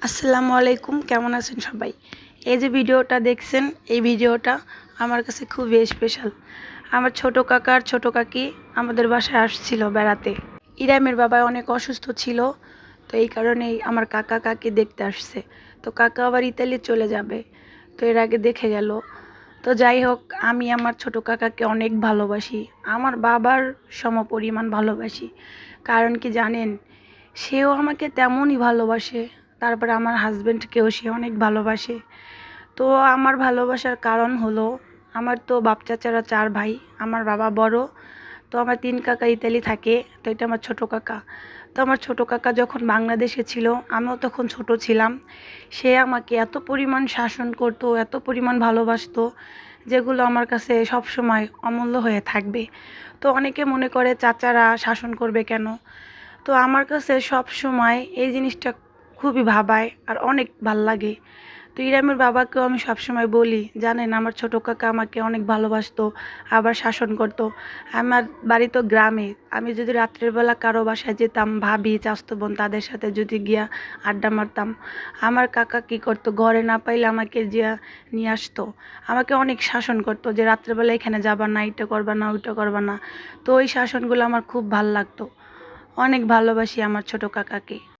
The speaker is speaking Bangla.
আসসালামু আলাইকুম, কেমন আছেন সবাই? এই যে ভিডিওটা দেখছেন, এই ভিডিওটা আমার কাছে খুবই স্পেশাল। আমার ছোট কাকা আর ছোট কাকি আমাদের বাসায় আসছিল বেড়াতে। ইরামের বাবা অনেক অসুস্থ ছিল, তো এই কারণেই আমার কাকা কাকি দেখতে আসছে। তো কাকা আবার ইতালি চলে যাবে, তো এর আগে দেখে গেল। তো যাই হোক, আমি আমার ছোট কাকাকে অনেক ভালোবাসি, আমার বাবার সমপরিমাণ ভালোবাসি। কারণ কি জানেন, সেও আমাকে তেমনই ভালোবাসে। তারপরে আমার হাজব্যান্ডকেও সে অনেক ভালোবাসে। তো আমার ভালোবাসার কারণ হলো, আমার তো বাপ চাচারা 4 ভাই, আমার বাবা বড়। তো আমার 3 কাকা ইতালি থাকে, তো এটা আমার ছোট কাকা। তো আমার ছোট কাকা যখন বাংলাদেশে ছিল, আমিও তখন ছোট ছিলাম। সে আমাকে এত পরিমাণ শাসন করতো, এত পরিমাণ ভালোবাসতো, যেগুলো আমার কাছে সবসময় অমূল্য হয়ে থাকবে। তো অনেকে মনে করে চাচারা শাসন করবে কেন? তো আমার কাছে সব সময় এই জিনিসটা খুবই ভাবায় আর অনেক ভাল লাগে। তো ইরামের বাবাকেও আমি সবসময় বলি, জানেন আমার ছোটো কাকা আমাকে অনেক ভালোবাসতো, আবার শাসন করতো। আমার বাড়ি তো গ্রামে, আমি যদি রাত্রের বেলা কারো বাসায় যেতাম, ভাবি চাচতো বোন তাদের সাথে যদি গিয়া আড্ডা মারতাম, আমার কাকা কী করতো, ঘরে না পাইলে আমাকে গিয়া নিয়ে আসতো। আমাকে অনেক শাসন করতো যে রাত্রেবেলা এখানে যাবা না, এটা করবা না, ওইটা করবা না। তো ওই শাসনগুলো আমার খুব ভাল লাগতো। অনেক ভালোবাসি আমার ছোট কাকাকে।